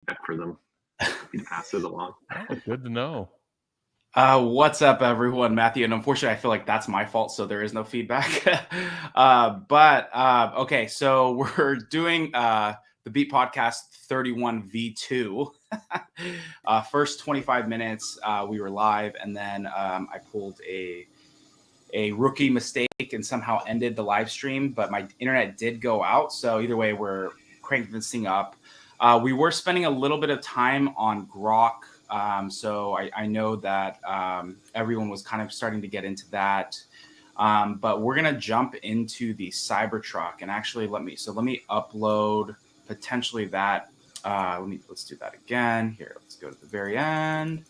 feedback for them. Happy to pass it along. Oh, good to know. What's up, everyone? Matthew, and unfortunately, I feel like that's my fault, so there is no feedback. Okay, so we're doing the Beat Podcast 31 V2. First 25 minutes, we were live, and then I pulled a rookie mistake and somehow ended the live stream, but my internet did go out. So either way, we're cranking this thing up. We were spending a little bit of time on Grok. So I know that everyone was kind of starting to get into that. But we're going to jump into the Cybertruck, and actually let me upload potentially that. Let's do that again. Here, let's go to the very end.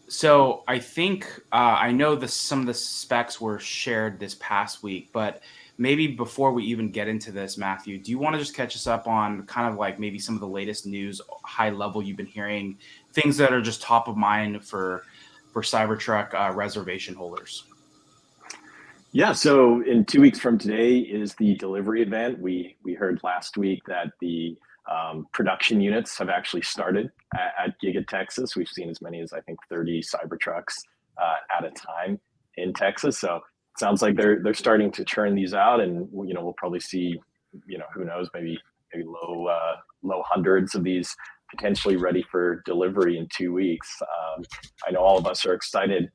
So I think I know some of the specs were shared this past week, but maybe before we even get into this, Matthew, do you want to just catch us up on kind of like maybe some of the latest news, high level you've been hearing, things that are just top of mind for Cybertruck reservation holders? Yeah, so in 2 weeks from today is the delivery event. We heard last week that the production units have actually started at Giga Texas. We've seen as many as I think 30 Cybertrucks at a time in Texas. So it sounds like they're starting to churn these out, and we'll probably see, who knows, maybe low hundreds of these potentially ready for delivery in 2 weeks. I know all of us are excited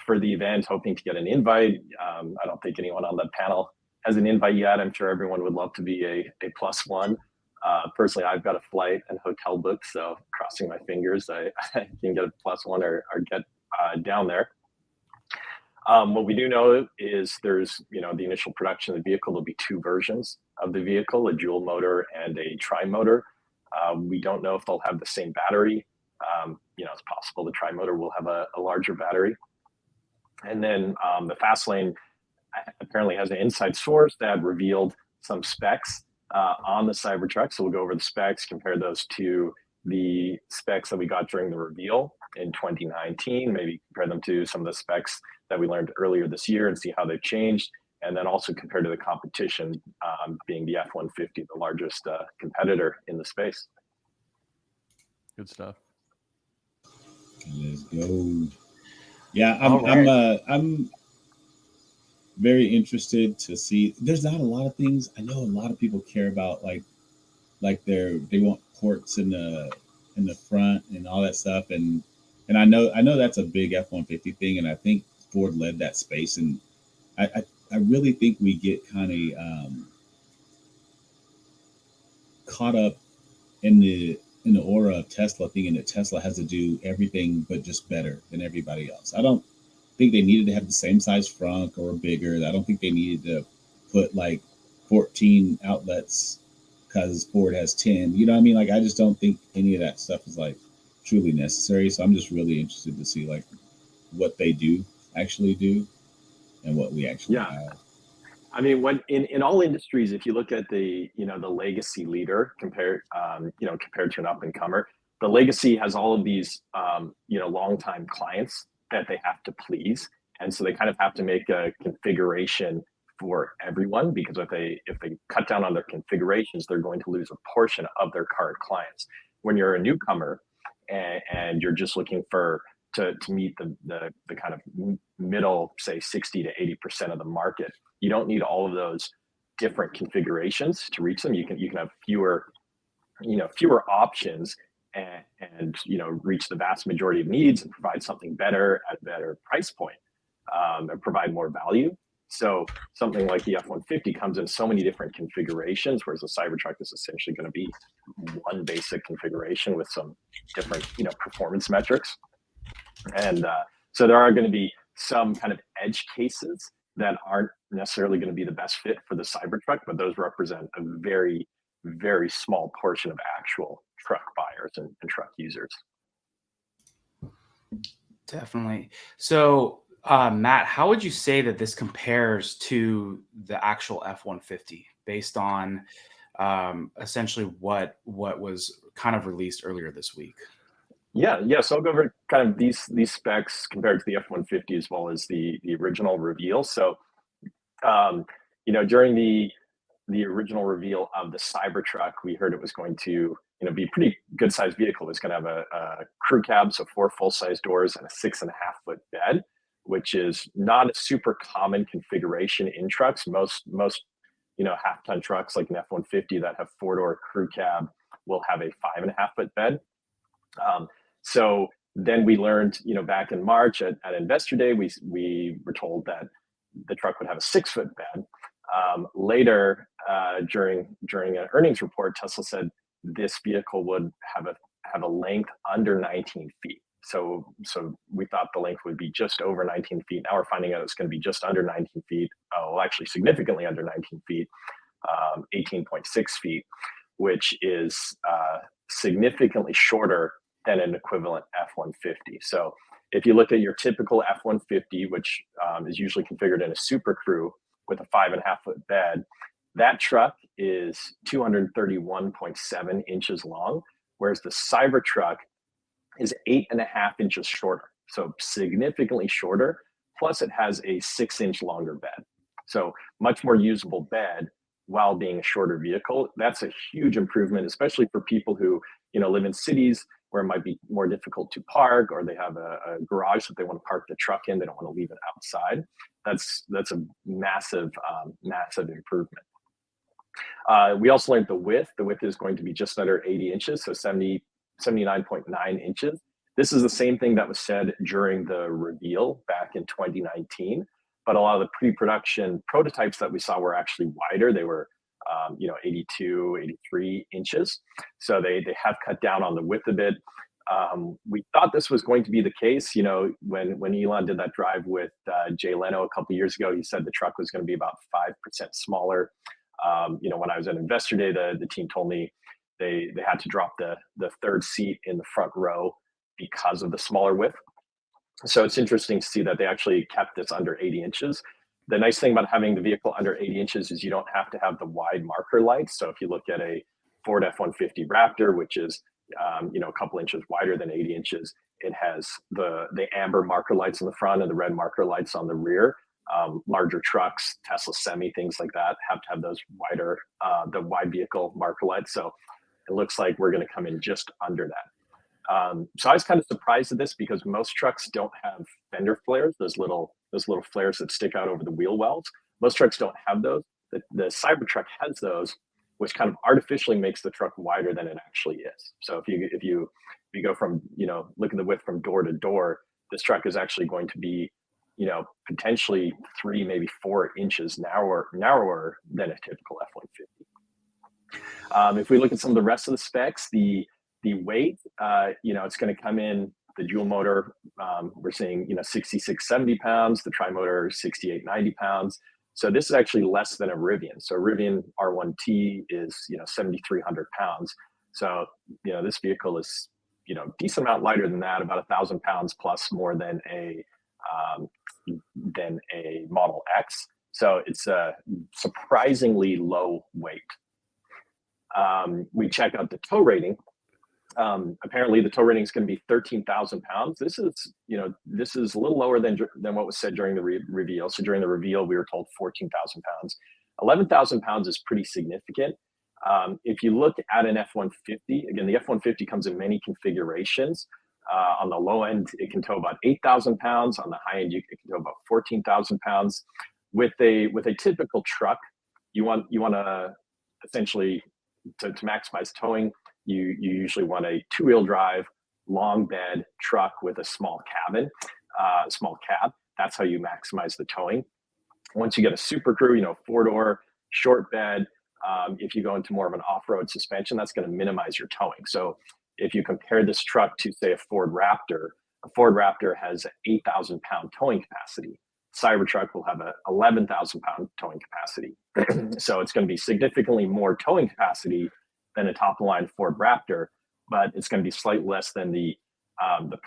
for the event, hoping to get an invite. I don't think anyone on that panel has an invite yet. I'm sure everyone would love to be a plus one. Personally, I've got a flight and hotel booked, so crossing my fingers I can get a plus one or get down there. What we do know is there's, the initial production of the vehicle. There'll be two versions of the vehicle, a dual motor and a tri-motor. We don't know if they'll have the same battery. It's possible the tri-motor will have a larger battery. And then the fast lane apparently has an inside source that revealed some specs on the Cybertruck. So we'll go over the specs, compare those to the specs that we got during the reveal in 2019, maybe compare them to some of the specs that we learned earlier this year and see how they've changed. And then also compare to the competition, being the F-150, the largest competitor in the space. Good stuff. Let's go. Yeah, I'm very interested to see. There's not a lot of things. I know a lot of people care about like they want ports in the front and all that stuff, and I know that's a big F-150 thing, and I think Ford led that space, and I really think we get kind of caught up in the aura of Tesla, thinking that Tesla has to do everything but just better than everybody else. I don't think they needed to have the same size frunk or bigger. I don't think they needed to put like 14 outlets because Ford has 10. You know what I mean? Like, I just don't think any of that stuff is like truly necessary. So I'm just really interested to see like what they actually do and what we actually have. I mean, when in all industries, if you look at the the legacy leader compared to an up and comer, the legacy has all of these longtime clients that they have to please, and so they kind of have to make a configuration for everyone, because if they cut down on their configurations, they're going to lose a portion of their current clients. When you're a newcomer and you're just looking to meet the kind of middle, say 60 to 80% of the market, you don't need all of those different configurations to reach them. You can have fewer options and reach the vast majority of needs and provide something better at a better price point, and provide more value. So something like the F-150 comes in so many different configurations, whereas the Cybertruck is essentially going to be one basic configuration with some different performance metrics. And so there are going to be some kind of edge cases that aren't necessarily going to be the best fit for the Cybertruck, but those represent a very, very small portion of actual truck buyers and truck users. Definitely. So, Matt, how would you say that this compares to the actual F-150 based on essentially what was kind of released earlier this week? Yeah. So I'll go over kind of these specs compared to the F-150 as well as the original reveal. So, during the the original reveal of the Cybertruck, we heard it was going to be a pretty good sized vehicle. It's going to have a crew cab, so 4 full size doors and a 6.5-foot bed, which is not a super common configuration in trucks. Most half-ton trucks like an F-150 that have 4-door crew cab will have a 5.5-foot bed. So then we learned, back in March at Investor Day, we were told that the truck would have a 6-foot bed. Later, during an earnings report, Tesla said this vehicle would have a length under 19 feet. So we thought the length would be just over 19 feet. Now we're finding out it's going to be just under 19 feet. Oh, well, actually significantly under 19 feet, 18.6 feet, which is significantly shorter than an equivalent F-150. So if you look at your typical F-150, which is usually configured in a Super Crew with a 5.5-foot bed, that truck is 231.7 inches long, whereas the Cybertruck is 8.5 inches shorter. So significantly shorter. Plus it has a 6-inch longer bed. So much more usable bed while being a shorter vehicle. That's a huge improvement, especially for people who, live in cities where it might be more difficult to park, or they have a garage that they want to park the truck in. They don't want to leave it outside. That's a massive improvement. We also learned the width. The width is going to be just under 80 inches, so 79.9 inches. This is the same thing that was said during the reveal back in 2019, but a lot of the pre-production prototypes that we saw were actually wider. They were 82, 83 inches. So they have cut down on the width a bit. We thought this was going to be the case. When Elon did that drive with Jay Leno a couple of years ago, he said the truck was going to be about 5% smaller. When I was at Investor Day, the team told me they had to drop the third seat in the front row because of the smaller width. So it's interesting to see that they actually kept this under 80 inches. The nice thing about having the vehicle under 80 inches is you don't have to have the wide marker lights. So if you look at a Ford F-150 Raptor, which is a couple inches wider than 80 inches, it has the amber marker lights in the front and the red marker lights on the rear. Larger trucks, Tesla Semi, things like that have to have those wider, the wide vehicle marker lights. So it looks like we're going to come in just under that. So I was kind of surprised at this because most trucks don't have fender flares, those little flares that stick out over the wheel wells. Most trucks don't have those. The Cybertruck has those, which kind of artificially makes the truck wider than it actually is. So if you go from, look at the width from door to door, this truck is actually going to be, potentially 3, maybe 4 inches narrower than a typical F-150. If we look at some of the rest of the specs, the weight, it's going to come in the dual motor. We're seeing, 66, 70 pounds, the tri-motor 68, 90 pounds. So this is actually less than a Rivian. So Rivian R1T is, 7,300 pounds. So, this vehicle is, decent amount lighter than that, about 1,000 pounds plus more than a Model X. So it's a surprisingly low weight. We check out the tow rating. Apparently the tow rating is going to be 13,000 pounds. This is a little lower than what was said during the reveal. So during the reveal, we were told 14,000 pounds. 11,000 pounds is pretty significant. If you look at an F-150, again, the F-150 comes in many configurations. On the low end, it can tow about 8,000 pounds. On the high end, it can tow about 14,000 pounds. With a typical truck, you want to essentially to maximize towing. You usually want a 2-wheel drive, long bed truck with a small cab. That's how you maximize the towing. Once you get a Super Crew, 4-door, short bed, if you go into more of an off-road suspension, that's going to minimize your towing. So if you compare this truck to, say, a Ford Raptor has an 8,000 pound towing capacity. Cybertruck will have an 11,000 pound towing capacity. So it's going to be significantly more towing capacity than a top-of-the-line Ford Raptor, but it's going to be slightly less than the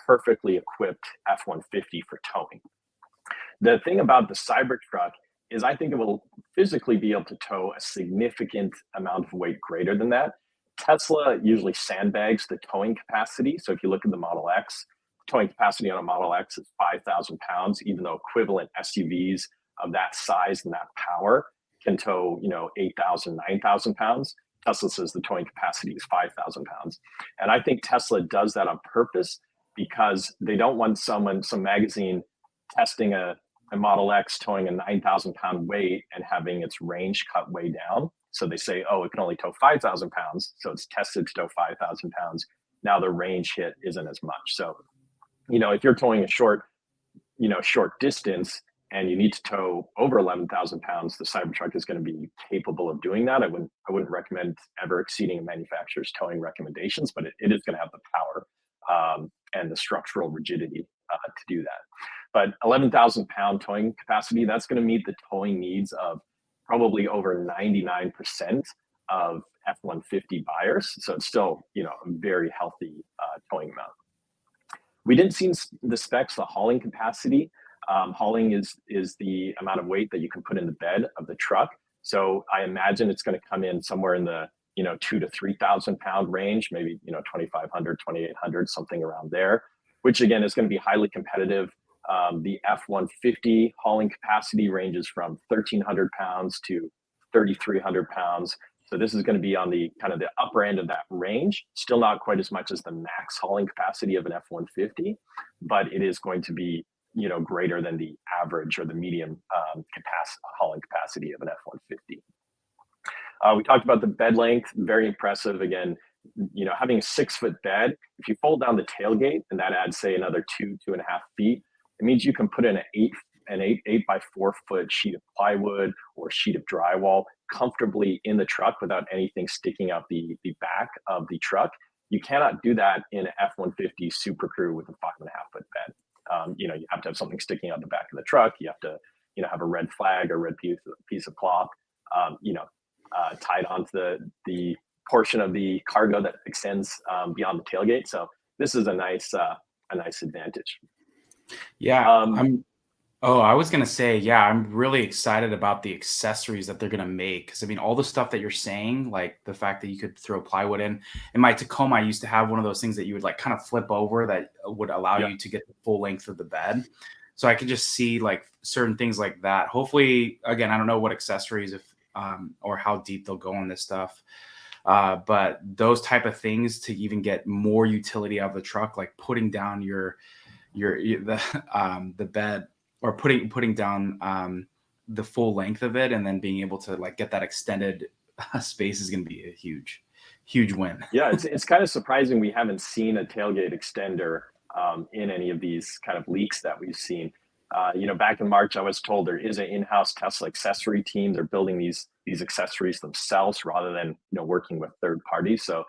perfectly equipped F-150 for towing. The thing about the Cybertruck is I think it will physically be able to tow a significant amount of weight greater than that. Tesla usually sandbags the towing capacity. So if you look at the Model X, towing capacity on a Model X is 5,000 pounds, even though equivalent SUVs of that size and that power can tow, 8,000, 9,000 pounds. Tesla says the towing capacity is 5,000 pounds. And I think Tesla does that on purpose because they don't want some magazine testing a Model X towing a 9,000 pound weight and having its range cut way down. So they say, oh, it can only tow 5,000 pounds. So it's tested to tow 5,000 pounds. Now the range hit isn't as much. So, if you're towing a short distance and you need to tow over 11,000 pounds, the Cybertruck is going to be capable of doing that. I wouldn't recommend ever exceeding a manufacturer's towing recommendations, but it is going to have the power and the structural rigidity to do that. But 11,000 pound towing capacity, that's going to meet the towing needs of probably over 99% of F-150 buyers. So it's still, a very healthy towing amount. We didn't see the specs, the hauling capacity. Hauling is the amount of weight that you can put in the bed of the truck. So I imagine it's going to come in somewhere in the 2,000 to 3,000 pound range, maybe 2,500, 2,800, something around there, which again is going to be highly competitive. The F-150 hauling capacity ranges from 1,300 pounds to 3,300 pounds. So this is going to be on the kind of the upper end of that range. Still not quite as much as the max hauling capacity of an F-150, but it is going to be greater than the average or the medium hauling capacity of an F-150. We talked about the bed length, very impressive. Again, having a 6-foot bed, if you fold down the tailgate and that adds, say, another 2.5 feet, it means you can put in an 8 by 4 foot sheet of plywood or sheet of drywall comfortably in the truck without anything sticking out the back of the truck. You cannot do that in an F-150 Super Crew with a 5.5 foot bed. You have to have something sticking out the back of the truck. You have to, have a red flag or red piece of cloth, tied onto the portion of the cargo that extends beyond the tailgate. So this is a nice advantage. Yeah, I was going to say, yeah, I'm really excited about the accessories that they're going to make. Because, all the stuff that you're saying, like the fact that you could throw plywood in my Tacoma, I used to have one of those things that you would like kind of flip over that would allow you to get the full length of the bed. So I could just see like certain things like that. Hopefully, again, I don't know what accessories or how deep they'll go on this stuff. But those type of things to even get more utility out of the truck, like putting down the bed, or putting down the full length of it, and then being able to like get that extended space is going to be a huge win. Yeah, it's kind of surprising we haven't seen a tailgate extender in any of these kind of leaks that we've seen. Back in March, I was told there is an in-house Tesla accessory team. They're building these accessories themselves rather than working with third parties. So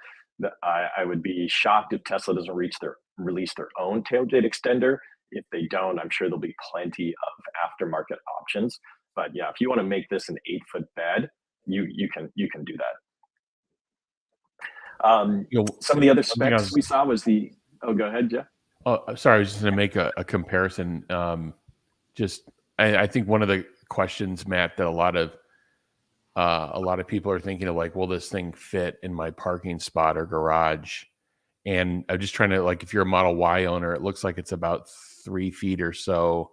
I would be shocked if Tesla doesn't release their own tailgate extender. If they don't, I'm sure there'll be plenty of aftermarket options. But yeah, if you want to make this an 8-foot bed, you can do that. Some of the other specs we saw was the. Oh, go ahead, Jeff. Oh, sorry. I was just going to make a comparison. I think one of the questions, Matt, that a lot of people are thinking of, like, will this thing fit in my parking spot or garage? And I'm just trying to, like, if you're a Model Y owner, it looks like it's about 3 feet or so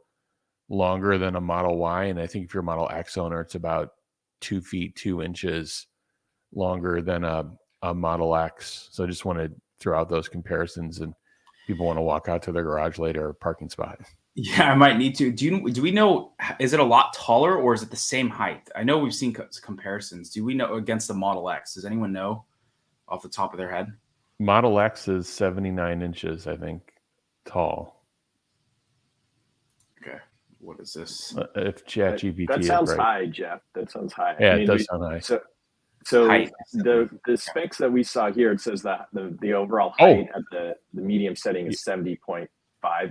longer than a Model Y. And I think if you're a Model X owner, it's about 2 feet, 2 inches longer than a Model X. So I just want to throw out those comparisons, and people want to walk out to their garage later or parking spot. Yeah, I might need to. Do we know, is it a lot taller or is it the same height? I know we've seen comparisons. Do we know against the Model X? Does anyone know off the top of their head? Model X is 79 inches, I think, tall. Okay. What is this? If ChatGPT that sounds is right. high, Jeff. That sounds high. Yeah, it does sound high. So Height. the specs that we saw here, it says that the overall height at the medium setting is 70.5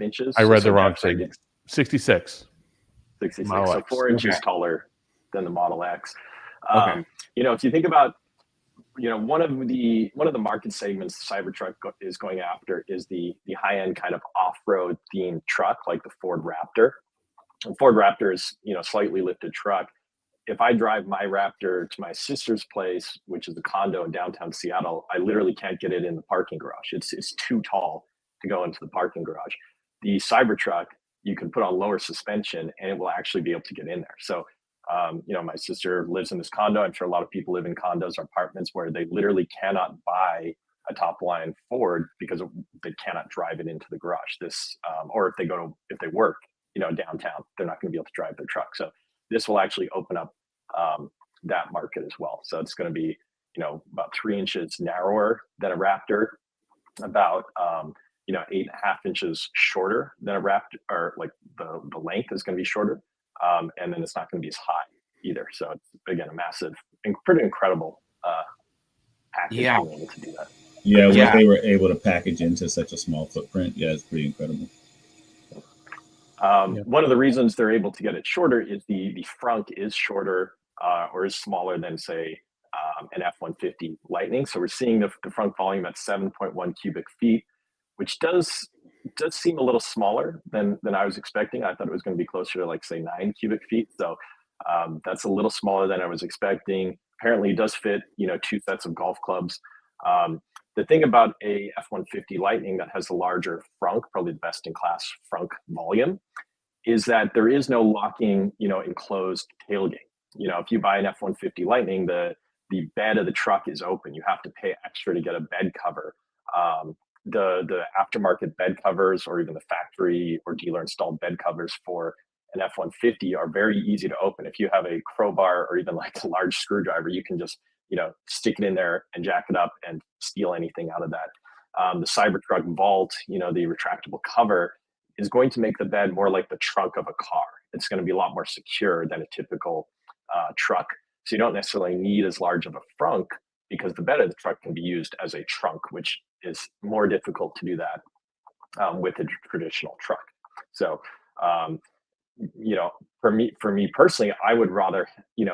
inches. I read the wrong thing. 66. 66. Model So X. 4 inches taller than the Model X. Okay. If you think about, one of the market segments Cybertruck is going after is the high-end kind of off-road themed truck, like the Ford Raptor. And Ford Raptor is, slightly lifted truck. If I drive my Raptor to my sister's place, which is a condo in downtown Seattle, I literally can't get it in the parking garage. It's too tall to go into the parking garage. The Cybertruck, you can put on lower suspension and it will actually be able to get in there. So My sister lives in this condo. I'm sure a lot of people live in condos or apartments where they literally cannot buy a top line Ford because they cannot drive it into the garage. Or if they work, downtown, they're not going to be able to drive their truck. So this will actually open up that market as well. So it's going to be, about 3 inches narrower than a Raptor, about 8.5 inches shorter than a Raptor, or like the length is going to be shorter, and then it's not going to be as high either. So it's, again, a massive, pretty incredible package Yeah. being able to do that. Yeah, what Yeah. they were able to package into such a small footprint, yeah, it's pretty incredible. One of the reasons they're able to get it shorter is the frunk is shorter or is smaller than, say, an F-150 Lightning. So we're seeing the frunk volume at 7.1 cubic feet, which does seem a little smaller than I was expecting. I thought it was going to be closer to, like, say, 9 cubic feet. So that's a little smaller than I was expecting. Apparently it does fit, 2 sets of golf clubs. The thing about a F-150 Lightning that has a larger frunk, probably the best in class frunk volume, is that there is no locking, enclosed tailgate. If you buy an F-150 Lightning, the bed of the truck is open. You have to pay extra to get a bed cover. The aftermarket bed covers, or even the factory or dealer installed bed covers for an F-150, are very easy to open. If you have a crowbar or even like a large screwdriver, you can just stick it in there and jack it up and steal anything out of that. The Cybertruck vault, the retractable cover, is going to make the bed more like the trunk of a car. It's going to be a lot more secure than a typical truck. So you don't necessarily need as large of a frunk, because the bed of the truck can be used as a trunk, which is more difficult to do that with a traditional truck. So, for me personally, I would rather,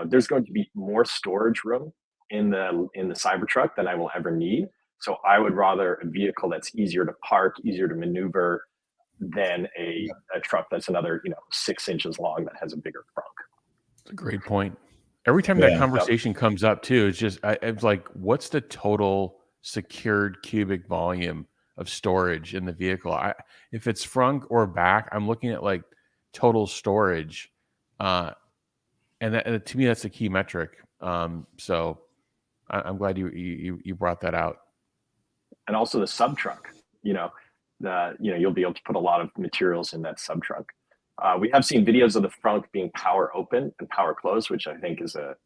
there's going to be more storage room in the Cybertruck than I will ever need. So I would rather a vehicle that's easier to park, easier to maneuver, than a truck that's another 6 inches long that has a bigger frunk. That's a great point. Every time that conversation comes up too, it's just it's like, what's the total secured cubic volume of storage in the vehicle? If it's front or back, I'm looking at like total storage, and to me that's a key metric. So I'm glad you brought that out. And also the sub truck, you'll be able to put a lot of materials in that sub truck. We have seen videos of the frunk being power open and power closed, which I think is a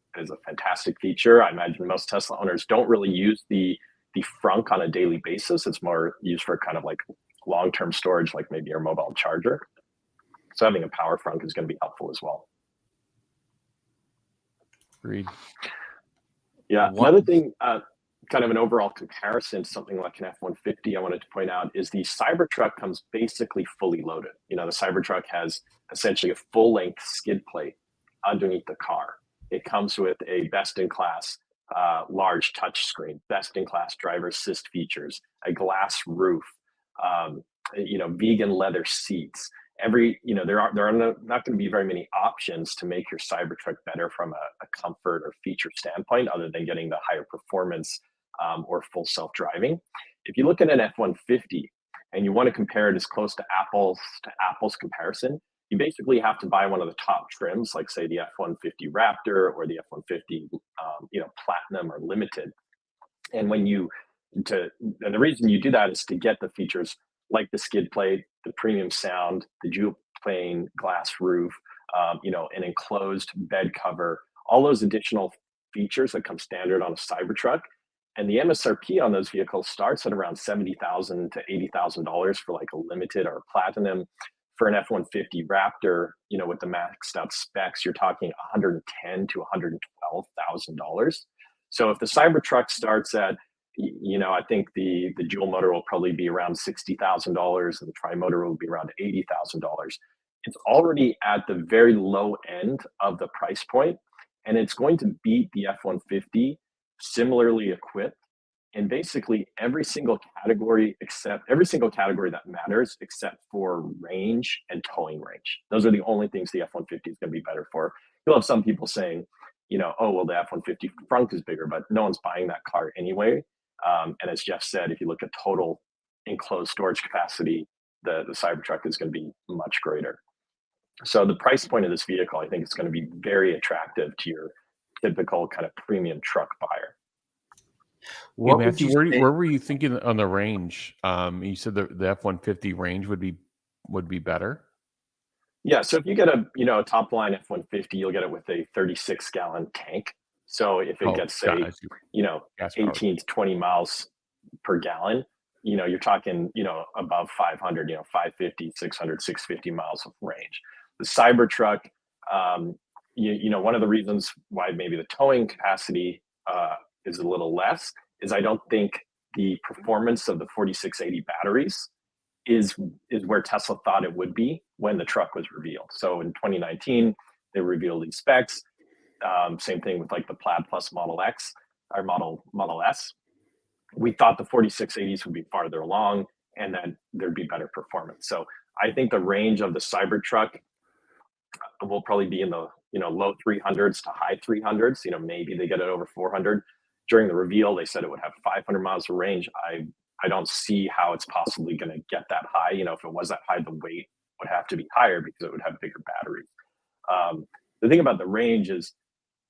fantastic feature. I imagine most Tesla owners don't really use the frunk on a daily basis. It's more used for kind of like long-term storage, like maybe your mobile charger. So having a power frunk is going to be helpful as well. Agreed. Yeah. Another thing, kind of an overall comparison to something like an F-150 I wanted to point out is the Cybertruck comes basically fully loaded. The Cybertruck has essentially a full-length skid plate underneath the car. It comes with a best-in-class large touch screen, best-in-class driver assist features, a glass roof, vegan leather seats. There are not going to be very many options to make your Cybertruck better from a comfort or feature standpoint, other than getting the higher performance or full self-driving. If you look at an F-150 and you want to compare it as close to apples comparison, you basically have to buy one of the top trims, like say the F-150 Raptor or the F-150 Platinum or Limited. And the reason you do that is to get the features like the skid plate, the premium sound, the dual plane glass roof, an enclosed bed cover, all those additional features that come standard on a Cybertruck. And the MSRP on those vehicles starts at around $70,000 to $80,000 for like a Limited or a Platinum. For an F-150 Raptor, with the maxed out specs, you're talking $110,000 to $112,000. So if the Cybertruck starts at, I think the dual motor will probably be around $60,000 and the tri-motor will be around $80,000. It's already at the very low end of the price point, and it's going to beat the F-150 similarly equipped in basically every single category that matters, except for range and towing range. Those are the only things the F-150 is going to be better for. You'll have some people saying, oh, well, the F-150 frunk is bigger, but no one's buying that car anyway. And as Jeff said, if you look at total enclosed storage capacity, the Cybertruck is going to be much greater. So the price point of this vehicle, I think, is going to be very attractive to your typical kind of premium truck buyer. Hey, What would Matthew, you say? where were you thinking on the range? You said the F-150 range would be better. Yeah, so if you get a top line F-150, you'll get it with a 36-gallon tank. So if it Oh, gets, God, say, I see. Gas powered. 18 to 20 miles per gallon, you're talking, above 500, 550, 600, 650 miles of range. The Cybertruck, one of the reasons why maybe the towing capacity is a little less is I don't think the performance of the 4680 batteries is where Tesla thought it would be when the truck was revealed. So in 2019, they revealed these specs. Same thing with like the Plaid Plus Model X or Model S. We thought the 4680s would be farther along and that there'd be better performance. So I think the range of the Cybertruck will probably be in the low 300s to high 300s. Maybe they get it over 400. During the reveal, they said it would have 500 miles of range. I don't see how it's possibly going to get that high. If it was that high, the weight would have to be higher because it would have bigger batteries. The thing about the range is,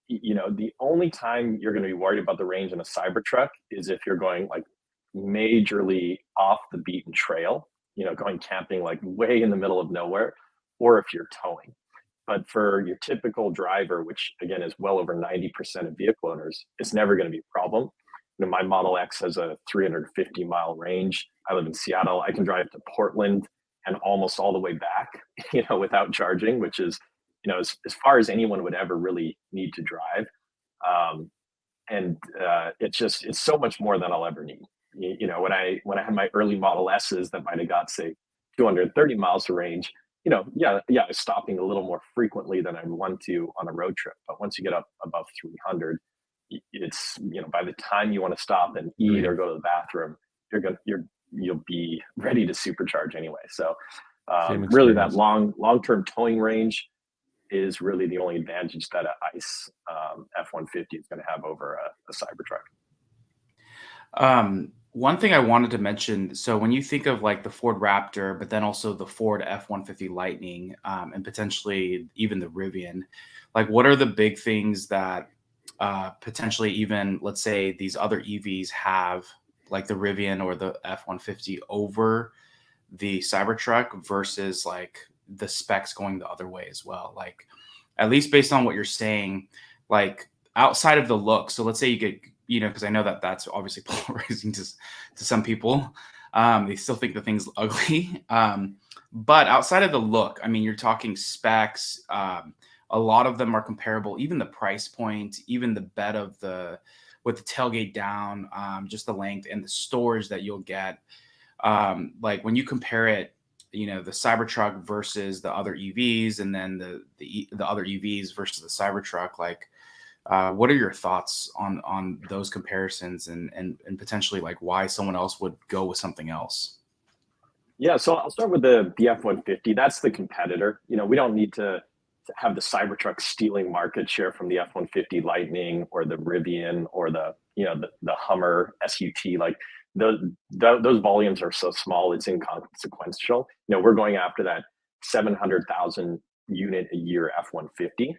the only time you're going to be worried about the range in a Cybertruck is if you're going like majorly off the beaten trail, going camping like way in the middle of nowhere, or if you're towing. But for your typical driver, which again is well over 90% of vehicle owners, it's never going to be a problem. My Model X has a 350-mile range. I live in Seattle. I can drive to Portland and almost all the way back, without charging, which is, as far as anyone would ever really need to drive. It's so much more than I'll ever need. When I had my early Model S's that might have got, say, 230 miles of range, stopping a little more frequently than I'd want to on a road trip. But once you get up above 300, it's, by the time you want to stop and eat or go to the bathroom, you'll be ready to supercharge anyway. So really that long-term towing range is really the only advantage that an ICE F-150 is going to have over a Cybertruck. One thing I wanted to mention, so when you think of like the Ford Raptor, but then also the Ford F-150 Lightning, and potentially even the Rivian, like what are the big things that potentially even, let's say, these other EVs have, like the Rivian or the F-150 over the Cybertruck versus like the specs going the other way as well? Like, at least based on what you're saying, like outside of the look. So let's say you get, because I know that that's obviously polarizing to some people. They still think the thing's ugly. But outside of the look, I mean, you're talking specs. A lot of them are comparable, even the price point, even the bed of with the tailgate down, just the length and the storage that you'll get. Like when you compare it, the Cybertruck versus the other EVs, and then the other EVs versus the Cybertruck, like what are your thoughts on those comparisons and potentially like why someone else would go with something else? Yeah, so I'll start with the F-150. That's the competitor. We don't need to have the Cybertruck stealing market share from the F-150 Lightning or the Rivian or the Hummer SUT. Like those volumes are so small, it's inconsequential. We're going after that 700,000 unit a year F-150.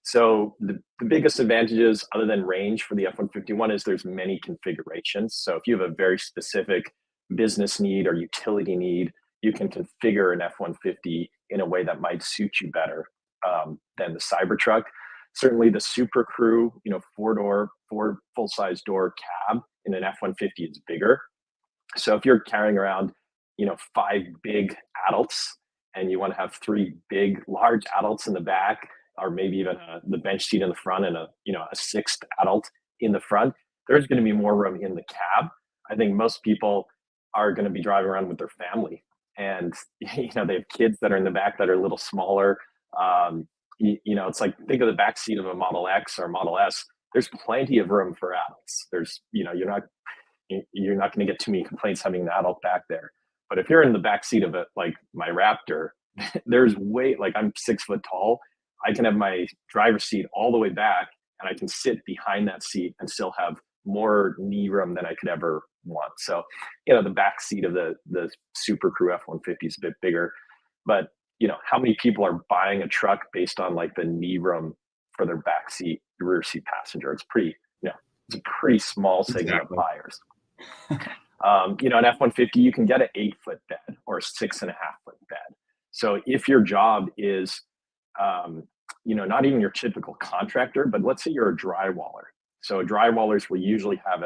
So the biggest advantages other than range for the F-151 is there's many configurations. So if you have a very specific business need or utility need, you can configure an F-150 in a way that might suit you better than the Cybertruck. Certainly the Super Crew, 4 full-size door cab in an F-150 is bigger. So if you're carrying around, 5 big adults and you want to have 3 big, large adults in the back, or maybe even the bench seat in the front and a 6th adult in the front, there's going to be more room in the cab. I think most people are going to be driving around with their family, and they have kids that are in the back that are a little smaller. It's like, think of the back seat of a Model X or Model S. There's plenty of room for adults. There's, you're not going to get too many complaints having an adult back there. But if you're in the back seat of it, like my Raptor, there's I'm 6 foot tall. I can have my driver's seat all the way back, and I can sit behind that seat and still have more knee room than I could ever want. So, the back seat of the Super Crew F-150 is a bit bigger, but how many people are buying a truck based on like the knee room for their back seat, rear seat passenger? It's pretty, it's a pretty small segment Exactly. of buyers. An F-150, you can get an 8-foot bed or a 6.5-foot bed. So if your job is, not even your typical contractor, but let's say you're a drywaller. So drywallers will usually have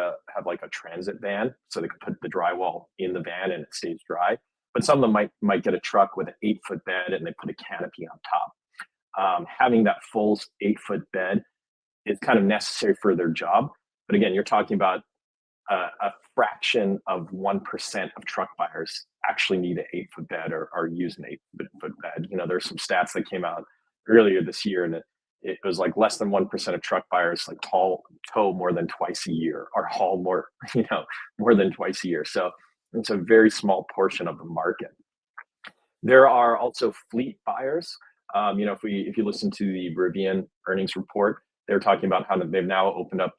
like a transit van, so they can put the drywall in the van and it stays dry. But some of them might get a truck with an 8-foot bed and they put a canopy on top. Having that full 8-foot bed is kind of necessary for their job. But again, you're talking about a fraction of 1% of truck buyers actually need an 8-foot bed or use an 8-foot bed. There's some stats that came out earlier this year, and it was like less than 1% of truck buyers like tow more than twice a year or haul more than twice a year. So it's a very small portion of the market. There are also fleet buyers. If you listen to the Rivian earnings report, they're talking about how they've now opened up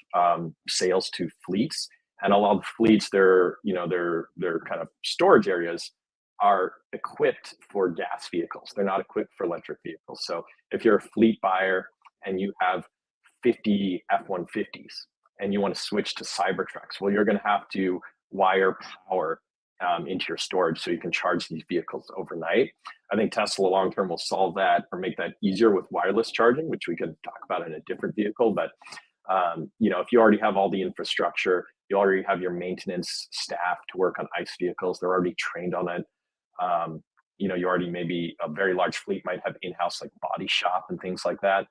sales to fleets, and a lot of fleets, their kind of storage areas are equipped for gas vehicles. They're not equipped for electric vehicles. So if you're a fleet buyer and you have 50 F-150s and you want to switch to Cybertrucks, well, you're going to have to wire power into your storage so you can charge these vehicles overnight. I think Tesla long term will solve that or make that easier with wireless charging, which we could talk about in a different vehicle. But if you already have all the infrastructure, you already have your maintenance staff to work on ICE vehicles, they're already trained on it. You already, maybe a very large fleet might have in-house like body shop and things like that.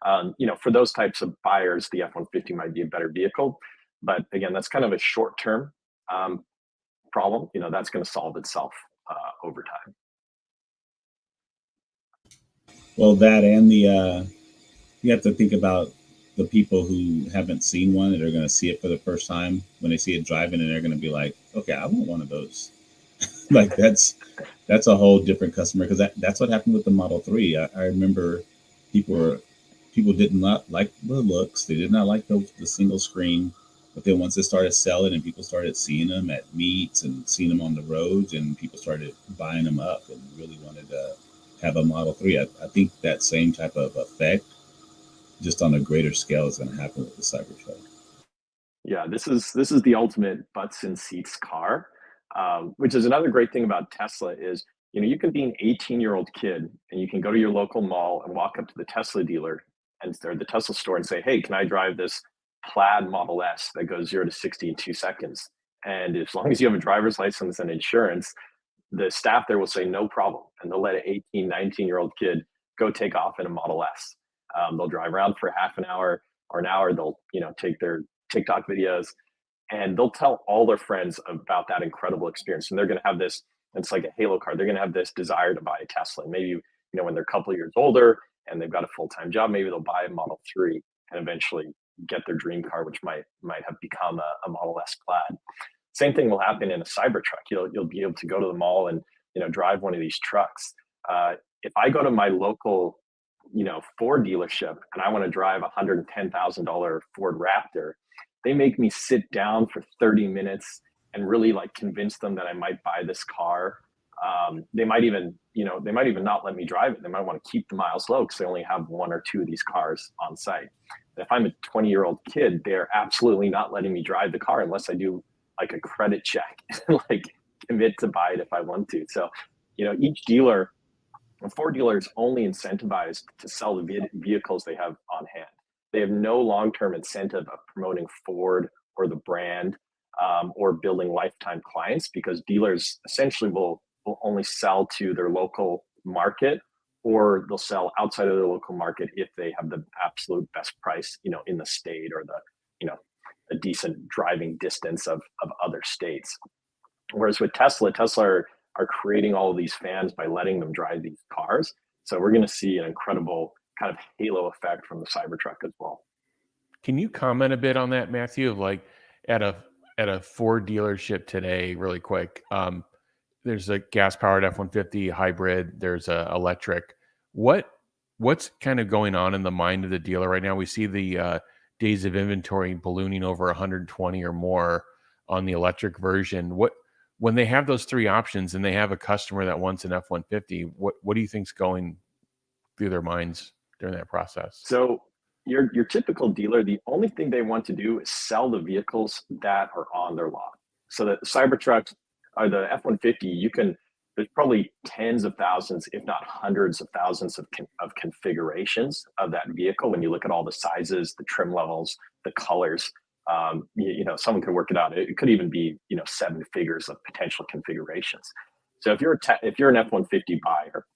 For those types of buyers, the F-150 might be a better vehicle. But again, that's kind of a short-term problem. That's going to solve itself over time. Well, that and you have to think about the people who haven't seen one that are going to see it for the first time when they see it driving, and they're going to be like, okay, I want one of those. Like that's a whole different customer, because that's what happened with the Model 3. I remember people did not like the looks. They did not like the single screen. But then once it started selling and people started seeing them at meets and seeing them on the roads, and people started buying them up and really wanted to have a Model 3. I think that same type of effect, just on a greater scale, is going to happen with the Cybertruck. Yeah, this is the ultimate butts in seats car, which is another great thing about Tesla is, you can be an 18-year-old kid and you can go to your local mall and walk up to the Tesla dealer or the Tesla store and say, hey, can I drive this Plaid Model S that goes 0 to 60 in 2 seconds? And as long as you have a driver's license and insurance, the staff there will say no problem, and they'll let an 18, 19-year-old kid go take off in a Model S. They'll drive around for half an hour or an hour. They'll take their TikTok videos, and they'll tell all their friends about that incredible experience. And they're going to have this, it's like a halo card, they're going to have this desire to buy a Tesla. Maybe when they're a couple of years older and they've got a full-time job, maybe they'll buy a Model 3 and eventually get their dream car, which might have become a Model S Plaid. Same thing will happen in a Cybertruck. You'll be able to go to the mall and drive one of these trucks. If I go to my local Ford dealership and I want to drive a $110,000 Ford Raptor, they make me sit down for 30 minutes and really like convince them that I might buy this car. They might even not let me drive it. They might want to keep the miles low because they only have 1 or 2 of these cars on site. If I'm a 20-year-old kid, they're absolutely not letting me drive the car unless I do like a credit check, like commit to buy it if I want to. So, each dealer, a Ford dealer, is only incentivized to sell the vehicles they have on hand. They have no long-term incentive of promoting Ford or the brand or building lifetime clients, because dealers essentially will only sell to their local market, or they'll sell outside of their local market if they have the absolute best price, in the state, or a decent driving distance of other states. Whereas with Tesla are creating all of these fans by letting them drive these cars. So we're going to see an incredible kind of halo effect from the Cybertruck as well. Can you comment a bit on that, Matthew, of like at a Ford dealership today, really quick? There's a gas-powered F-150 hybrid. There's a electric. What's kind of going on in the mind of the dealer right now? We see the days of inventory ballooning over 120 or more on the electric version. when they have those three options and they have a customer that wants an F-150, what do you think's going through their minds during that process? So your typical dealer, the only thing they want to do is sell the vehicles that are on their lot. So the Cybertruck or the F-150, there's probably tens of thousands, if not hundreds of thousands of configurations of that vehicle. When you look at all the sizes, the trim levels, the colors, someone could work it out. It could even be, 7 figures of potential configurations. So if you're an F-150 buyer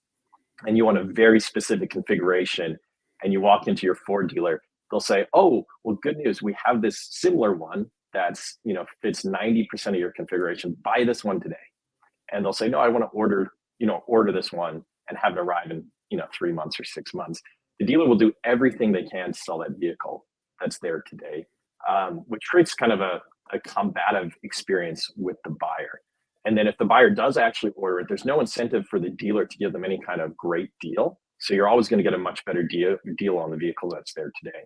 and you want a very specific configuration and you walk into your Ford dealer, they'll say, oh, well, good news. We have this similar one that's, fits 90% of your configuration. Buy this one today. And they'll say, no, I want to order this one and have it arrive in, 3 months or 6 months. The dealer will do everything they can to sell that vehicle that's there today, which creates kind of a combative experience with the buyer. And then if the buyer does actually order it, there's no incentive for the dealer to give them any kind of great deal. So you're always going to get a much better deal on the vehicle that's there today.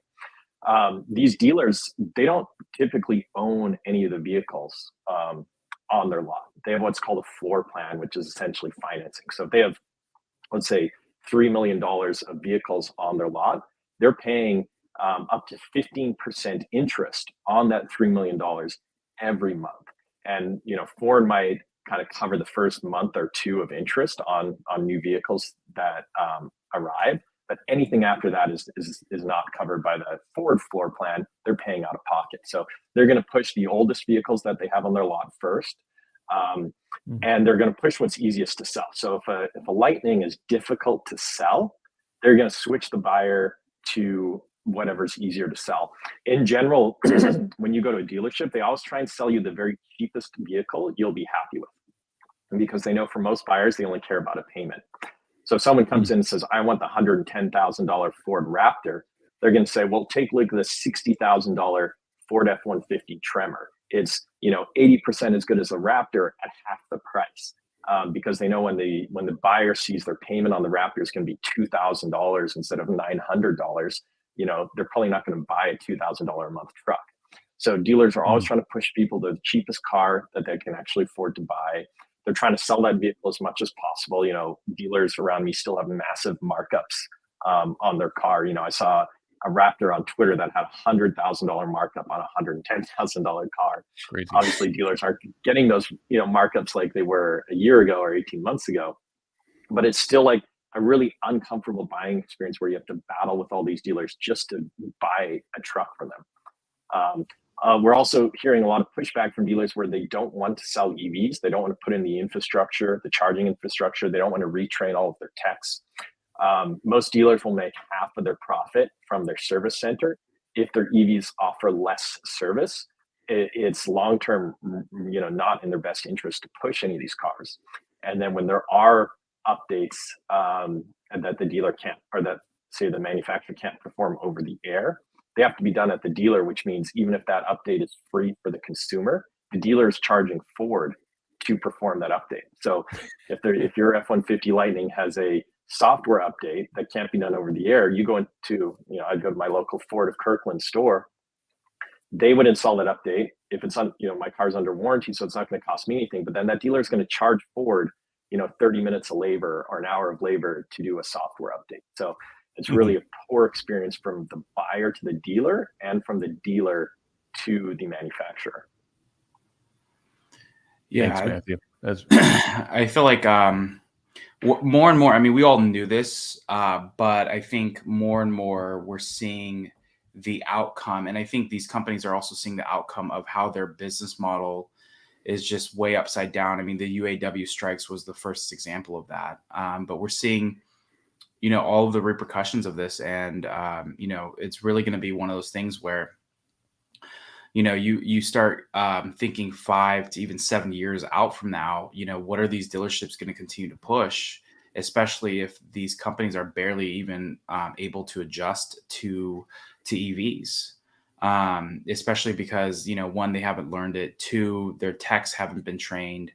These dealers, they don't typically own any of the vehicles on their lot. They have what's called a floor plan, which is essentially financing. So if they have, let's say, $3 million of vehicles on their lot, they're paying up to 15% interest on that $3 million every month. And, Ford might kind of cover the first month or two of interest on new vehicles that arrive. But anything after that is not covered by the Ford floor plan. They're paying out of pocket. So they're going to push the oldest vehicles that they have on their lot first. And they're going to push what's easiest to sell. So if a Lightning is difficult to sell, they're going to switch the buyer to whatever's easier to sell. In general, when you go to a dealership, they always try and sell you the very cheapest vehicle you'll be happy with. And because they know for most buyers, they only care about a payment. So if someone comes in and says, I want the $110,000 Ford Raptor, they're going to say, well, take a look at the $60,000 Ford F-150 Tremor. It's 80% as good as the Raptor at half the price, because they know when the buyer sees their payment on the Raptor is going to be $2,000 instead of $900. They're probably not going to buy a $2,000 a month truck. So dealers are always trying to push people to the cheapest car that they can actually afford to buy. They're trying to sell that vehicle as much as possible. Dealers around me still have massive markups on their car. I saw a Raptor on Twitter that had $100,000 markup on a $110,000 car. Crazy. Obviously, dealers aren't getting those markups like they were a year ago or 18 months ago, but it's still like a really uncomfortable buying experience where you have to battle with all these dealers just to buy a truck from them. We're also hearing a lot of pushback from dealers where they don't want to sell EVs. They don't want to put in the infrastructure, the charging infrastructure. They don't want to retrain all of their techs. Most dealers will make half of their profit from their service center if their EVs offer less service. It's long-term, not in their best interest to push any of these cars. And then when there are updates that the dealer can't, or that say the manufacturer can't perform over the air, they have to be done at the dealer, which means even if that update is free for the consumer, the dealer is charging Ford to perform that update. So if your F-150 Lightning has a software update that can't be done over the air, you go into, I'd go to my local Ford of Kirkland store, they would install that update. If it's on, my car's under warranty, so it's not going to cost me anything, but then that dealer is going to charge Ford, 30 minutes of labor or an hour of labor to do a software update. So it's really a poor experience from the buyer to the dealer and from the dealer to the manufacturer. Yeah. Thanks, Matthew. I feel like more and more, I mean, we all knew this, but I think more and more we're seeing the outcome. And I think these companies are also seeing the outcome of how their business model is just way upside down. I mean, the UAW strikes was the first example of that. But we're seeing, all of the repercussions of this. And, it's really going to be one of those things where, you start thinking 5 to even 7 years out from now, what are these dealerships going to continue to push, especially if these companies are barely even able to adjust to EVs, especially because, 1, they haven't learned it, 2, their techs haven't been trained,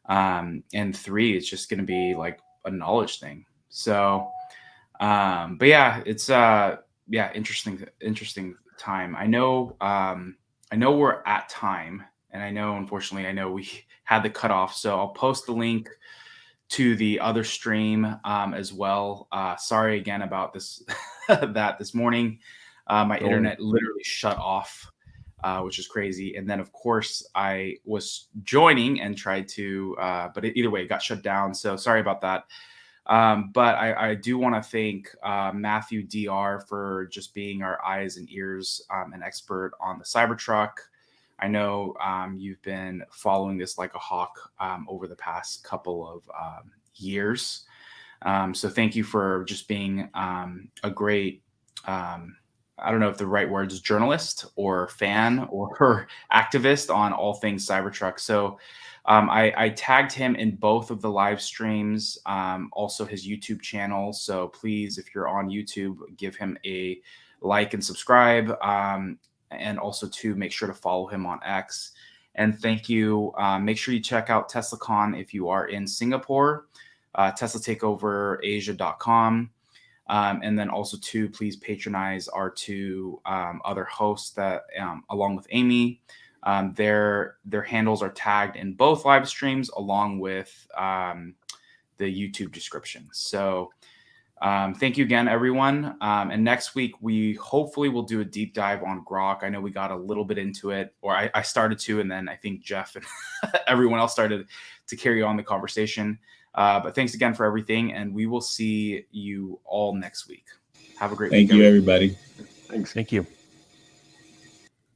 and 3, it's just going to be like a knowledge thing. So, but yeah, it's interesting time. I know we're at time, And I know, unfortunately, we had the cutoff. So I'll post the link to the other stream as well. Sorry again about this, that this morning. My internet literally shut off, which is crazy. And then, of course, I was joining and tried to, but either way, it got shut down. So sorry about that. But I do want to thank Matthew DR for just being our eyes and ears and expert on the Cybertruck. I know you've been following this like a hawk over the past couple of years. So thank you for just being a great, I don't know if the right word is journalist or fan or activist on all things Cybertruck. So I tagged him in both of the live streams, also his YouTube channel. So please, if you're on YouTube, give him a like and subscribe. And also to make sure to follow him on X. And thank you. Make sure you check out TeslaCon if you are in Singapore, TeslaTakeOverAsia.com. And then also to please patronize our two other hosts that, along with Amy, their handles are tagged in both live streams along with the YouTube description. So thank you again, everyone. And next week, we hopefully will do a deep dive on Grok. I know we got a little bit into it, or I started to, and then I think Jeff and everyone else started to carry on the conversation. But thanks again for everything, and we will see you all next week. Have a great week. Thank you, everybody. Thanks. Thank you.